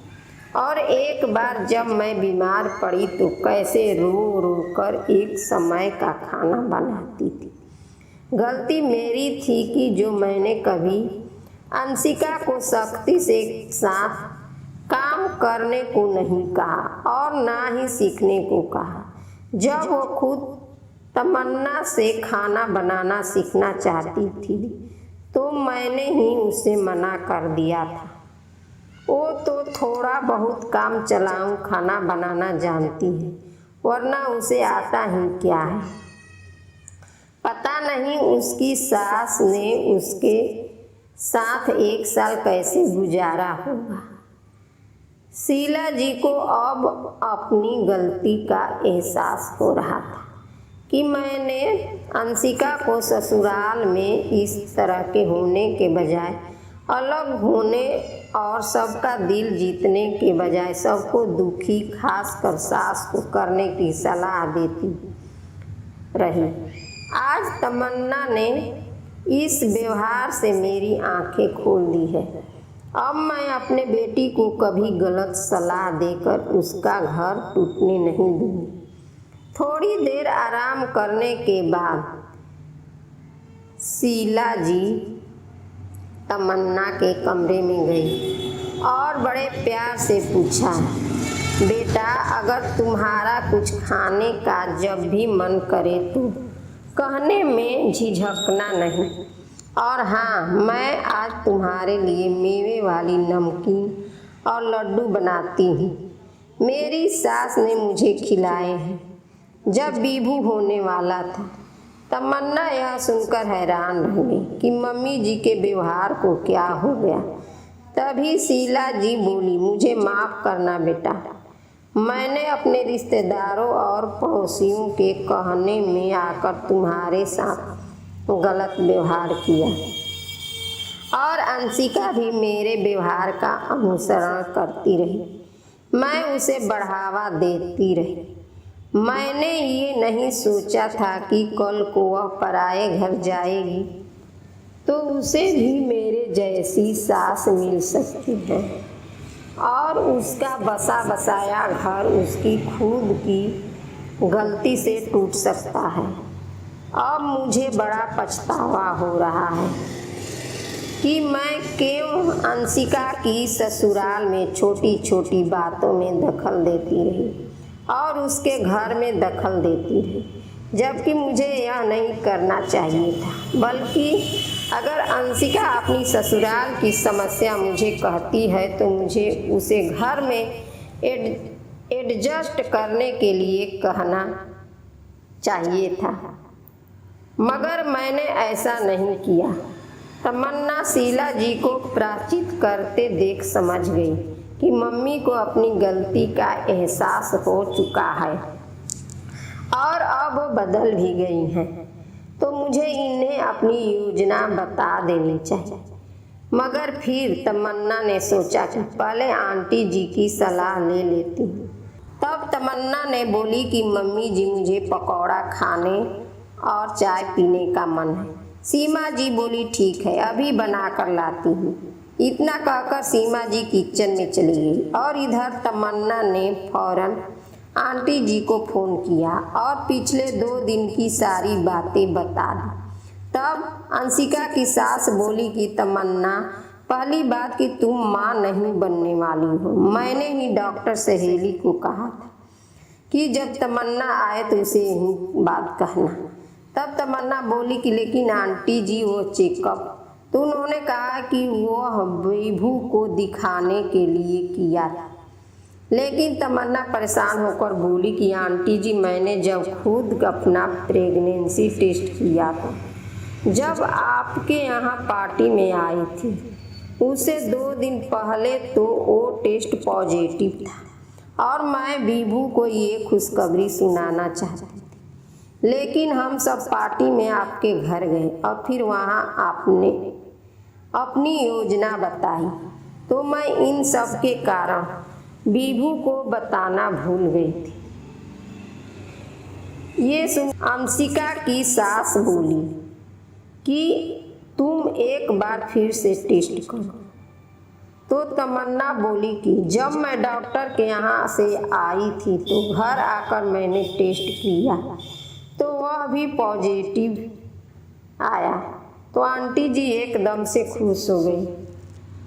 और एक बार जब मैं बीमार पड़ी तो कैसे रो रो कर एक समय का खाना बनाती थी। गलती मेरी थी कि जो मैंने कभी अंशिका को सख्ती से साथ काम करने को नहीं कहा और ना ही सीखने को कहा। जब वो खुद तमन्ना से खाना बनाना सीखना चाहती थी तो मैंने ही उसे मना कर दिया था। वो तो थोड़ा बहुत काम चलाऊं खाना बनाना जानती है, वरना उसे आता ही क्या है। पता नहीं उसकी सास ने उसके साथ 1 साल कैसे गुजारा होगा। शीला जी को अब अपनी गलती का एहसास हो रहा था कि मैंने अंशिका को ससुराल में इस तरह के होने के बजाय अलग होने और सबका दिल जीतने के बजाय सबको दुखी, खासकर सास को करने की सलाह देती रही। आज तमन्ना ने इस व्यवहार से मेरी आंखें खोल दी है। अब मैं अपने बेटी को कभी गलत सलाह देकर उसका घर टूटने नहीं दूंगी। थोड़ी देर आराम करने के बाद शीला जी तमन्ना के कमरे में गई और बड़े प्यार से पूछा, बेटा अगर तुम्हारा कुछ खाने का जब भी मन करे तो कहने में झिझकना नहीं। और हाँ, मैं आज तुम्हारे लिए मेवे वाली नमकीन और लड्डू बनाती हूँ। मेरी सास ने मुझे खिलाए हैं जब बीभू होने वाला था। तमन्ना यह सुनकर हैरान रह गई कि मम्मी जी के व्यवहार को क्या हो गया। तभी शीला जी बोली, मुझे माफ़ करना बेटा, मैंने अपने रिश्तेदारों और पड़ोसियों के कहने में आकर तुम्हारे साथ गलत व्यवहार किया, और अंशिका भी मेरे व्यवहार का अनुसरण करती रही। मैं उसे बढ़ावा देती रही। मैंने ये नहीं सोचा था कि कल को वह पराए घर जाएगी तो उसे भी मेरे जैसी सास मिल सकती है और उसका बसा बसाया घर उसकी खुद की गलती से टूट सकता है। अब मुझे बड़ा पछतावा हो रहा है कि मैं क्यों अंशिका की ससुराल में छोटी छोटी बातों में दखल देती रही और उसके घर में दखल देती रही, जबकि मुझे यह नहीं करना चाहिए था। बल्कि अगर अंशिका अपनी ससुराल की समस्या मुझे कहती है तो मुझे उसे घर में एडजस्ट करने के लिए कहना चाहिए था, मगर मैंने ऐसा नहीं किया। तमन्ना शीला जी को प्रायश्चित करते देख समझ गई कि मम्मी को अपनी गलती का एहसास हो चुका है और अब वो बदल भी गई हैं, तो मुझे इन्हें अपनी योजना बता देनी चाहिए। मगर फिर तमन्ना ने सोचा कि पहले आंटी जी की सलाह ले लेती हूँ। तब तमन्ना ने बोली कि मम्मी जी, मुझे पकौड़ा खाने और चाय पीने का मन है। सीमा जी बोली, ठीक है, अभी बना कर लाती हूँ। इतना कहकर सीमा जी किचन में चली गई और इधर तमन्ना ने फौरन आंटी जी को फ़ोन किया और पिछले 2 दिन की सारी बातें बता दी। तब अंशिका की सास बोली कि तमन्ना, पहली बात कि तुम माँ नहीं बनने वाली हो। मैंने ही डॉक्टर सहेली को कहा था कि जब तमन्ना आए तो उसे यही बात कहना। तब तमन्ना बोली कि लेकिन आंटी जी वो चेकअप तो उन्होंने कहा कि वह विभू को दिखाने के लिए किया था। लेकिन तमन्ना परेशान होकर बोली कि आंटी जी, मैंने जब खुद अपना प्रेगनेंसी टेस्ट किया था, जब आपके यहाँ पार्टी में आई थी, उसे 2 दिन पहले तो वो टेस्ट पॉजिटिव था और मैं विभू को ये खुशखबरी सुनाना चाहती थी। लेकिन हम सब पार्टी में आपके घर गए और फिर वहाँ आपने अपनी योजना बताई, तो मैं इन सब के कारण विभू को बताना भूल गई थी। ये सुन अंशिका की सास बोली कि तुम एक बार फिर से टेस्ट करो। तो तमन्ना बोली कि जब मैं डॉक्टर के यहाँ से आई थी तो घर आकर मैंने टेस्ट किया तो वह भी पॉजिटिव आया। तो आंटी जी एकदम से खुश हो गई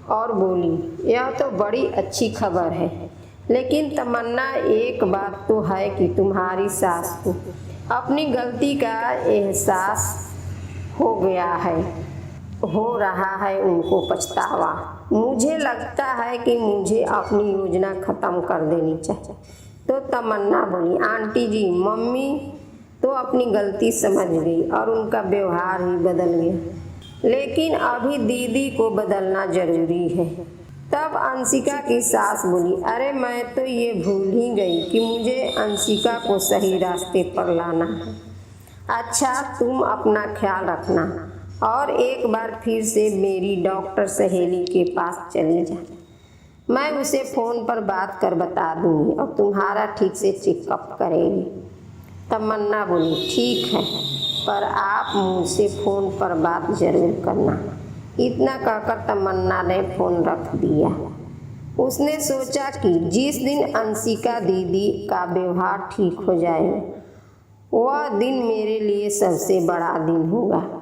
और बोली, यह तो बड़ी अच्छी खबर है। लेकिन तमन्ना, एक बात तो है कि तुम्हारी सास को अपनी गलती का एहसास हो रहा है, उनको पछतावा। मुझे लगता है कि मुझे अपनी योजना ख़त्म कर देनी चाहिए। तो तमन्ना बोली, आंटी जी, मम्मी तो अपनी गलती समझ गई और उनका व्यवहार ही बदल गया, लेकिन अभी दीदी को बदलना ज़रूरी है। तब अंशिका की सास बोली, अरे मैं तो ये भूल ही गई कि मुझे अंशिका को सही रास्ते पर लाना है। अच्छा, तुम अपना ख्याल रखना और एक बार फिर से मेरी डॉक्टर सहेली के पास चली जाना। मैं उसे फ़ोन पर बात कर बता दूँगी और तुम्हारा ठीक से चेकअप करेगी। तमन्ना बोली, ठीक है, पर आप मुझसे फ़ोन पर बात ज़रूर करना। इतना कहकर तमन्ना ने फ़ोन रख दिया। उसने सोचा कि जिस दिन अंशिका दीदी का व्यवहार ठीक हो जाए, वह दिन मेरे लिए सबसे बड़ा दिन होगा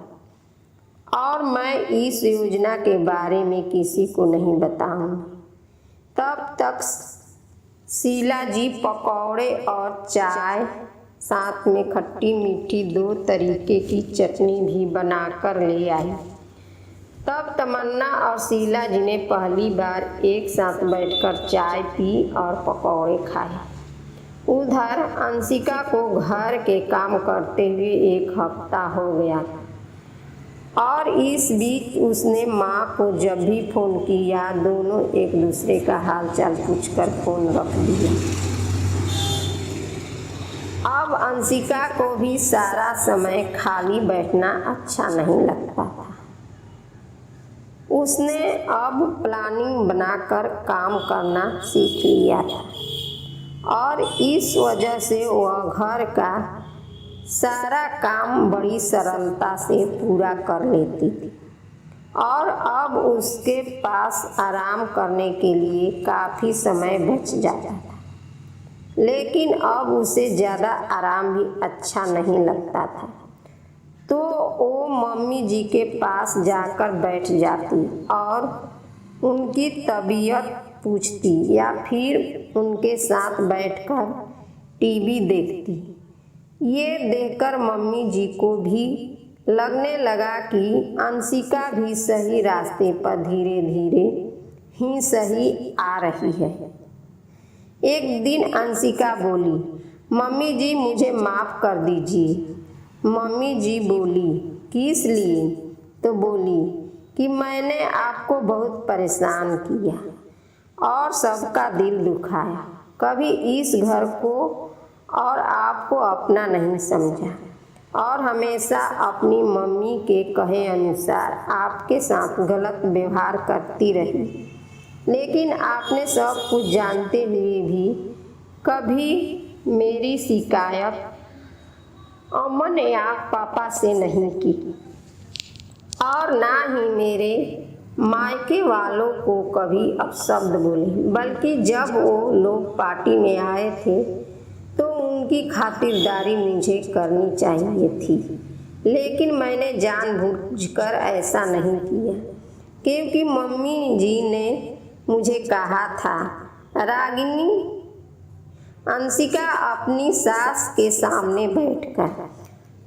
और मैं इस योजना के बारे में किसी को नहीं बताऊंगी। तब तक शीला जी पकौड़े और चाय, साथ में खट्टी मीठी 2 तरीके की चटनी भी बनाकर ले आई। तब तमन्ना और शीला जी ने पहली बार एक साथ बैठकर चाय पी और पकौड़े खाए। उधर अंशिका को घर के काम करते हुए 1 हफ्ता हो गया और इस बीच उसने माँ को जब भी फ़ोन किया, दोनों एक दूसरे का हालचाल पूछकर फ़ोन रख दिया। अब अंशिका को भी सारा समय खाली बैठना अच्छा नहीं लगता था। उसने अब प्लानिंग बनाकर काम करना सीख लिया था और इस वजह से वह घर का सारा काम बड़ी सरलता से पूरा कर लेती थी और अब उसके पास आराम करने के लिए काफ़ी समय बच जाता था। लेकिन अब उसे ज़्यादा आराम भी अच्छा नहीं लगता था, तो वो मम्मी जी के पास जाकर बैठ जाती और उनकी तबीयत पूछती या फिर उनके साथ बैठकर टीवी देखती। ये देखकर मम्मी जी को भी लगने लगा कि अंशिका भी सही रास्ते पर धीरे धीरे ही सही आ रही है। एक दिन अंशिका बोली, मम्मी जी मुझे माफ़ कर दीजिए। मम्मी जी बोली, किस लिए? तो बोली कि मैंने आपको बहुत परेशान किया और सबका दिल दुखाया, कभी इस घर को और आपको अपना नहीं समझा और हमेशा अपनी मम्मी के कहे अनुसार आपके साथ गलत व्यवहार करती रही। लेकिन आपने सब कुछ जानते हुए भी कभी मेरी शिकायत अमन या पापा से नहीं की और ना ही मेरे मायके वालों को कभी अपशब्द बोले, बल्कि जब वो लोग पार्टी में आए थे तो उनकी खातिरदारी मुझे करनी चाहिए थी, लेकिन मैंने जानबूझकर ऐसा नहीं किया, क्योंकि मम्मी जी ने मुझे कहा था। रागिनी अंशिका अपनी सास के सामने बैठकर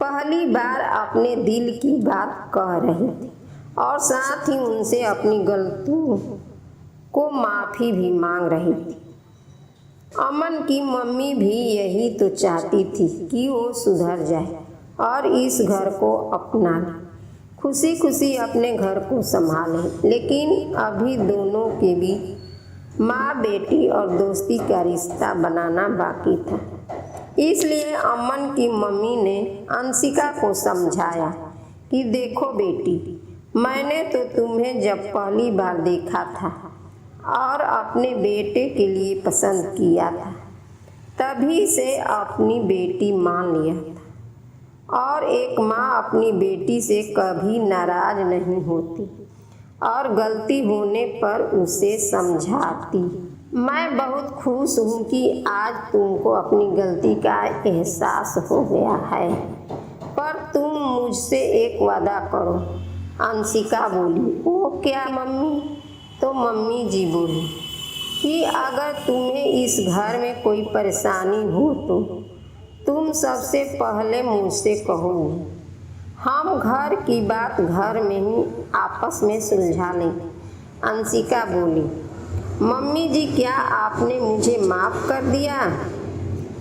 पहली बार अपने दिल की बात कह रही थी और साथ ही उनसे अपनी गलतियों को माफ़ी भी मांग रही थी। अमन की मम्मी भी यही तो चाहती थी कि वो सुधर जाए और इस घर को अपना ले, खुशी खुशी अपने घर को संभाले, लेकिन अभी दोनों के बीच माँ बेटी और दोस्ती का रिश्ता बनाना बाकी था। इसलिए अमन की मम्मी ने अंशिका को समझाया कि देखो बेटी, मैंने तो तुम्हें जब पहली बार देखा था और अपने बेटे के लिए पसंद किया था, तभी से अपनी बेटी मान लिया था, और एक माँ अपनी बेटी से कभी नाराज नहीं होती और गलती होने पर उसे समझाती। मैं बहुत खुश हूँ कि आज तुमको अपनी गलती का एहसास हो गया है, पर तुम मुझसे एक वादा करो। अंशिका बोली। वो क्या मम्मी? तो मम्मी जी बोली कि अगर तुम्हें इस घर में कोई परेशानी हो तो तुम सबसे पहले मुझसे कहोगे। हम घर की बात घर में ही आपस में सुलझा लें। अंशिका बोली। मम्मी जी, क्या आपने मुझे माफ़ कर दिया?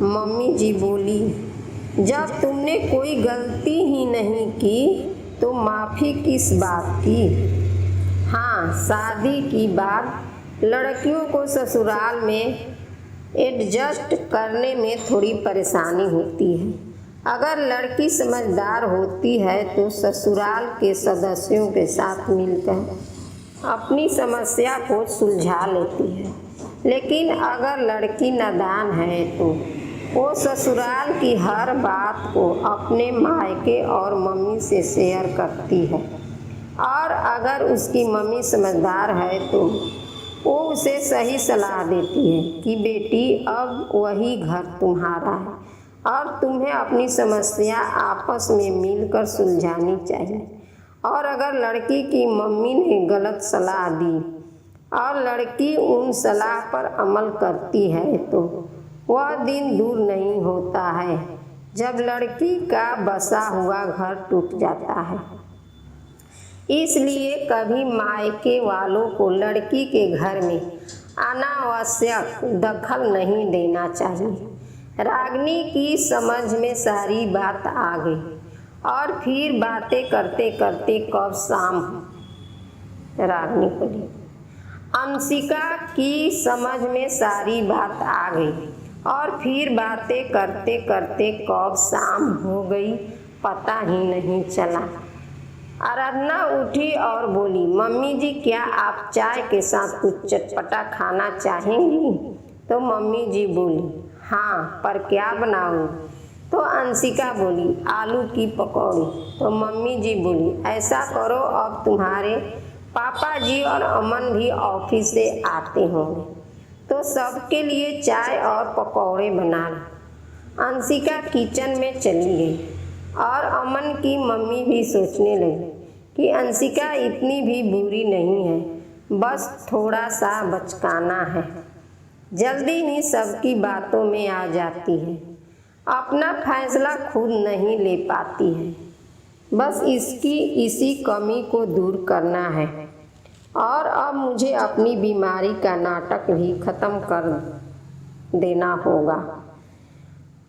मम्मी जी बोली, जब तुमने कोई गलती ही नहीं की तो माफ़ी किस बात की? हाँ, शादी की बात लड़कियों को ससुराल में एडजस्ट करने में थोड़ी परेशानी होती है। अगर लड़की समझदार होती है तो ससुराल के सदस्यों के साथ मिलकर अपनी समस्या को सुलझा लेती है, लेकिन अगर लड़की नादान है तो वो ससुराल की हर बात को अपने मायके और मम्मी से शेयर करती है, और अगर उसकी मम्मी समझदार है तो वो उसे सही सलाह देती है कि बेटी, अब वही घर तुम्हारा है और तुम्हें अपनी समस्या आपस में मिलकर सुलझानी चाहिए। और अगर लड़की की मम्मी ने गलत सलाह दी और लड़की उन सलाह पर अमल करती है तो वह दिन दूर नहीं होता है जब लड़की का बसा हुआ घर टूट जाता है। इसलिए कभी मायके वालों को लड़की के घर में अनावश्यक दखल नहीं देना चाहिए। रागिनी की समझ में सारी बात आ गई और फिर बातें करते करते कब शाम रागिनी बोली। अंशिका की समझ में सारी बात आ गई और फिर बातें करते करते कब शाम हो गई पता ही नहीं चला। आराधना उठी और बोली, मम्मी जी, क्या आप चाय के साथ कुछ चटपटा खाना चाहेंगी? तो मम्मी जी बोली, हाँ, पर क्या बनाऊँ? तो अंशिका बोली, आलू की पकौड़ी। तो मम्मी जी बोली, ऐसा करो, अब तुम्हारे पापा जी और अमन भी ऑफिस से आते होंगे तो सबके लिए चाय और पकौड़े बना लो। अंशिका किचन में चली गई और अमन की मम्मी भी सोचने लगी कि अंशिका इतनी भी बुरी नहीं है, बस थोड़ा सा बचकाना है, जल्दी ही सबकी बातों में आ जाती है, अपना फैसला खुद नहीं ले पाती है, बस इसकी इसी कमी को दूर करना है। और अब मुझे अपनी बीमारी का नाटक भी ख़त्म कर देना होगा।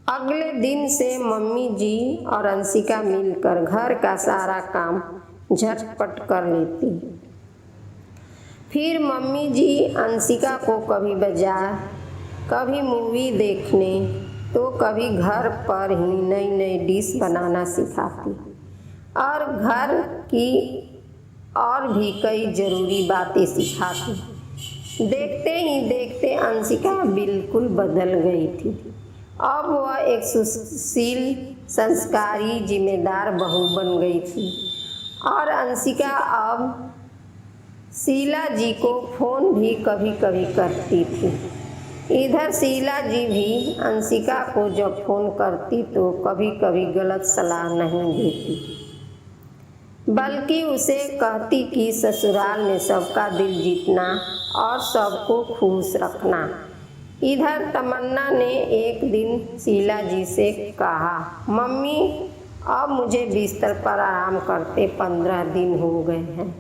अगले दिन से मम्मी जी और अंशिका मिलकर घर का सारा काम झटपट कर लेती। फिर मम्मी जी अंशिका को कभी बाजार, कभी मूवी देखने तो कभी घर पर ही नई नई डिश बनाना सिखाती और घर की और भी कई ज़रूरी बातें सिखाती। देखते ही देखते अंशिका बिल्कुल बदल गई थी। अब वह एक सुशील, संस्कारी, जिम्मेदार बहू बन गई थी और अंशिका अब शीला जी को फ़ोन भी कभी कभी करती थी। इधर शीला जी भी अंशिका को जब फ़ोन करती तो कभी कभी गलत सलाह नहीं देती, बल्कि उसे कहती कि ससुराल में सबका दिल जीतना और सबको खुश रखना। इधर तमन्ना ने एक दिन शीला जी से कहा, मम्मी अब मुझे बिस्तर पर आराम करते 15 दिन हो गए हैं।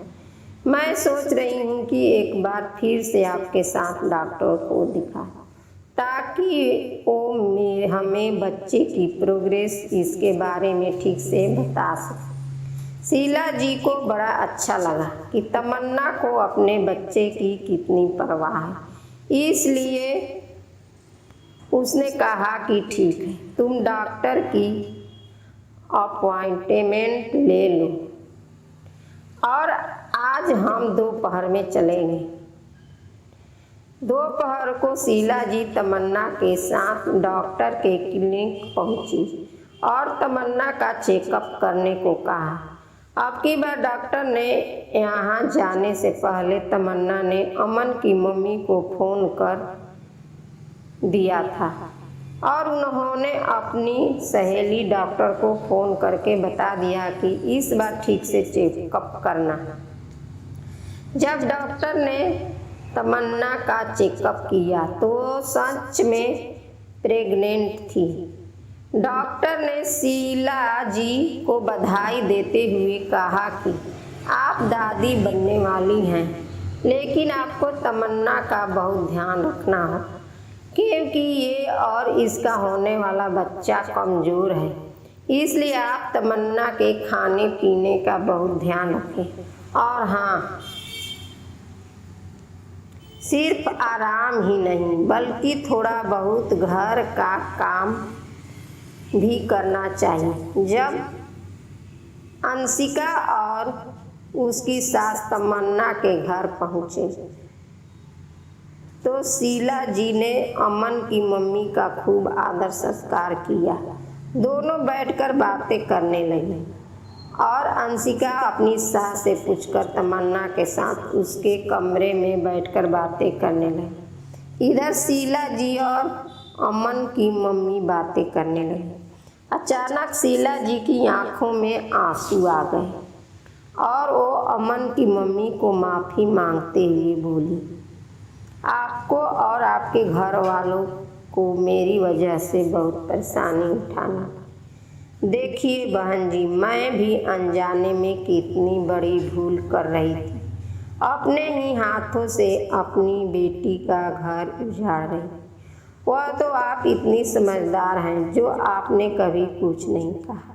मैं सोच रही हूँ कि एक बार फिर से आपके साथ डॉक्टर को दिखा, ताकि वो हमें बच्चे की प्रोग्रेस इसके बारे में ठीक से बता सके। शीला जी को बड़ा अच्छा लगा कि तमन्ना को अपने बच्चे की कितनी परवाह है, इसलिए उसने कहा कि ठीक है, तुम डॉक्टर की अपॉइंटमेंट ले लो और आज हम दोपहर में चलेंगे। दोपहर को शीला जी तमन्ना के साथ डॉक्टर के क्लिनिक पहुंची और तमन्ना का चेकअप करने को कहा। अब की बार डॉक्टर ने यहाँ जाने से पहले तमन्ना ने अमन की मम्मी को फ़ोन कर दिया था और उन्होंने अपनी सहेली डॉक्टर को फ़ोन करके बता दिया कि इस बार ठीक से चेकअप करना। जब डॉक्टर ने तमन्ना का चेकअप किया तो सच में प्रेग्नेंट थी। डॉक्टर ने शीला जी को बधाई देते हुए कहा कि आप दादी बनने वाली हैं, लेकिन आपको तमन्ना का बहुत ध्यान रखना हो, क्योंकि ये और इसका होने वाला बच्चा कमज़ोर है, इसलिए आप तमन्ना के खाने पीने का बहुत ध्यान रखें। और हाँ, सिर्फ आराम ही नहीं बल्कि थोड़ा बहुत घर का काम भी करना चाहिए। जब अंशिका और उसकी सास तमन्ना के घर पहुँचे तो शीला जी ने अमन की मम्मी का खूब आदर सत्कार किया। दोनों बैठकर बातें करने लगी और अंशिका अपनी सास से पूछकर तमन्ना के साथ उसके कमरे में बैठकर बातें करने लगी। इधर शीला जी और अमन की मम्मी बातें करने लगी। अचानक शीला जी की आंखों में आंसू आ गए और वो अमन की मम्मी को माफ़ी मांगते हुए बोली, आपको और आपके घर वालों को मेरी वजह से बहुत परेशानी उठानी। देखिए बहन जी, मैं भी अनजाने में कितनी बड़ी भूल कर रही थी। अपने ही हाथों से अपनी बेटी का घर उजाड़ रही। वह तो आप इतनी समझदार हैं जो आपने कभी कुछ नहीं कहा,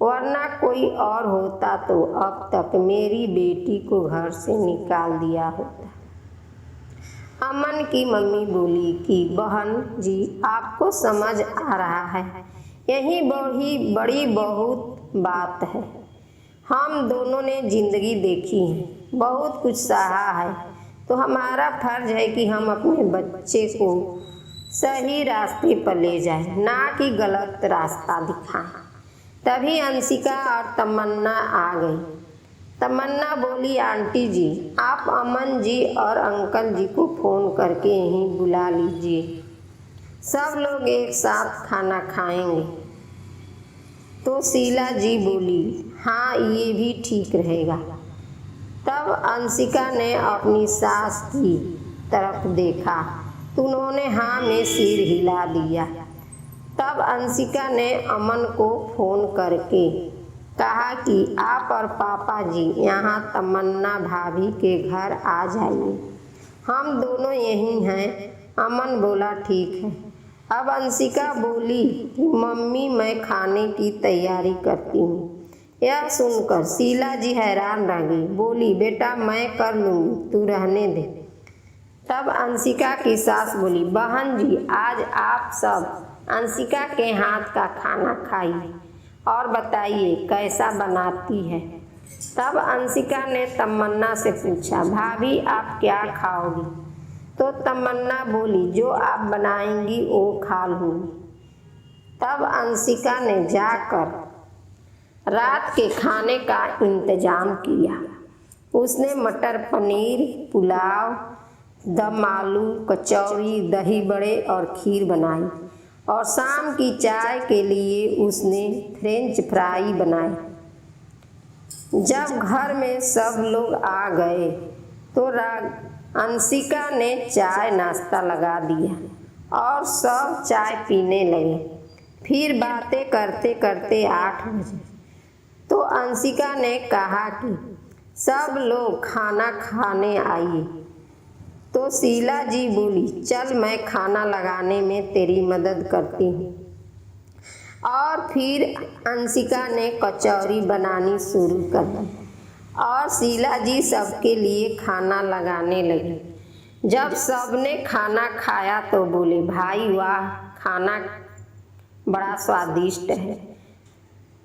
वरना कोई और होता तो अब तक मेरी बेटी को घर से निकाल दिया होता। अमन की मम्मी बोली कि बहन जी, आपको समझ आ रहा है, यही बड़ी बहुत बात है। हम दोनों ने जिंदगी देखी है, बहुत कुछ सहा है, तो हमारा फर्ज है कि हम अपने बच्चे को सही रास्ते पर ले जाएं, ना कि गलत रास्ता दिखाएं। तभी अंशिका और तमन्ना आ गई। तमन्ना बोली, आंटी जी, आप अमन जी और अंकल जी को फ़ोन करके यहीं बुला लीजिए, सब लोग एक साथ खाना खाएंगे। तो शीला जी बोली, हाँ ये भी ठीक रहेगा। तब अंशिका ने अपनी सास की तरफ देखा तो उन्होंने हाँ में सिर हिला दिया। तब अंशिका ने अमन को फ़ोन करके कहा कि आप और पापा जी यहाँ तमन्ना भाभी के घर आ जाइए, हम दोनों यहीं हैं। अमन बोला, ठीक है। अब अंशिका बोली कि मम्मी मैं खाने की तैयारी करती हूँ। यह सुनकर शीला जी हैरान रह गई, बोली, बेटा मैं कर लूँगी, तू रहने दे। तब अंशिका की सास बोली, बहन जी आज आप सब अंशिका के हाथ का खाना खाइए और बताइए कैसा बनाती है। तब अंशिका ने तमन्ना से पूछा, भाभी आप क्या खाओगी? तो तमन्ना बोली, जो आप बनाएंगी वो खा लूँगी। तब अंशिका ने जाकर रात के खाने का इंतजाम किया। उसने मटर पनीर, पुलाव, दम आलू, कचौड़ी, दही बड़े और खीर बनाई और शाम की चाय के लिए उसने फ्रेंच फ्राई बनाए। जब घर में सब लोग आ गए तो अंशिका ने चाय नाश्ता लगा दिया और सब चाय पीने लगे। फिर बातें करते करते 8 बजे तो अंशिका ने कहा कि सब लोग खाना खाने आइए। तो शीला जी बोली, चल मैं खाना लगाने में तेरी मदद करती हूँ। और फिर अंशिका ने कचौरी बनानी शुरू कर दी और शीला जी सबके लिए खाना लगाने लगी। जब सबने खाना खाया तो बोले, भाई वाह, खाना बड़ा स्वादिष्ट है।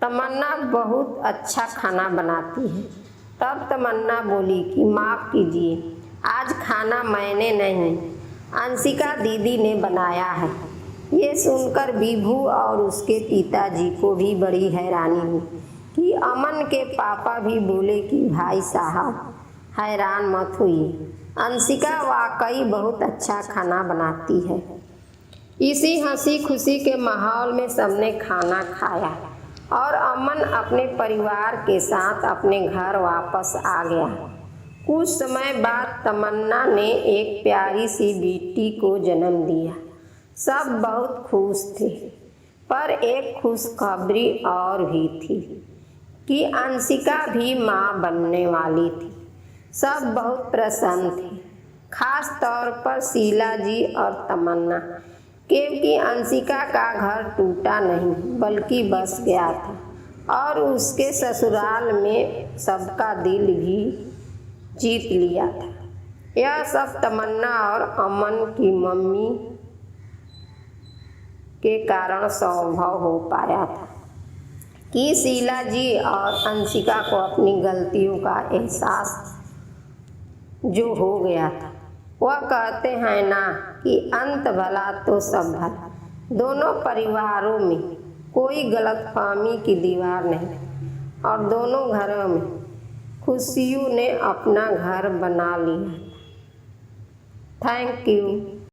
तमन्ना बहुत अच्छा खाना बनाती है। तब तमन्ना बोली कि माफ़ कीजिए, आज खाना मैंने नहीं, अंशिका दीदी ने बनाया है। ये सुनकर विभू और उसके पिताजी को भी बड़ी हैरानी हुई कि अमन के पापा भी बोले कि भाई साहब हैरान मत होइए, अंशिका वाकई बहुत अच्छा खाना बनाती है। इसी हंसी खुशी के माहौल में सबने खाना खाया और अमन अपने परिवार के साथ अपने घर वापस आ गया। कुछ समय बाद तमन्ना ने एक प्यारी सी बेटी को जन्म दिया। सब बहुत खुश थे, पर एक खुशखबरी और भी थी कि अंशिका भी माँ बनने वाली थी। सब बहुत प्रसन्न थे, खास तौर पर शीला जी और तमन्ना, क्योंकि अंशिका का घर टूटा नहीं बल्कि बस गया था और उसके ससुराल में सबका दिल भी जीत लिया था। यह सब तमन्ना और अमन की मम्मी के कारण संभव हो पाया था कि शीला जी और अंशिका को अपनी गलतियों का एहसास जो हो गया था। वह कहते हैं ना कि अंत भला तो सब भला। दोनों परिवारों में कोई गलतफहमी की दीवार नहीं और दोनों घरों में खुशियों ने अपना घर बना लिया। Thank you.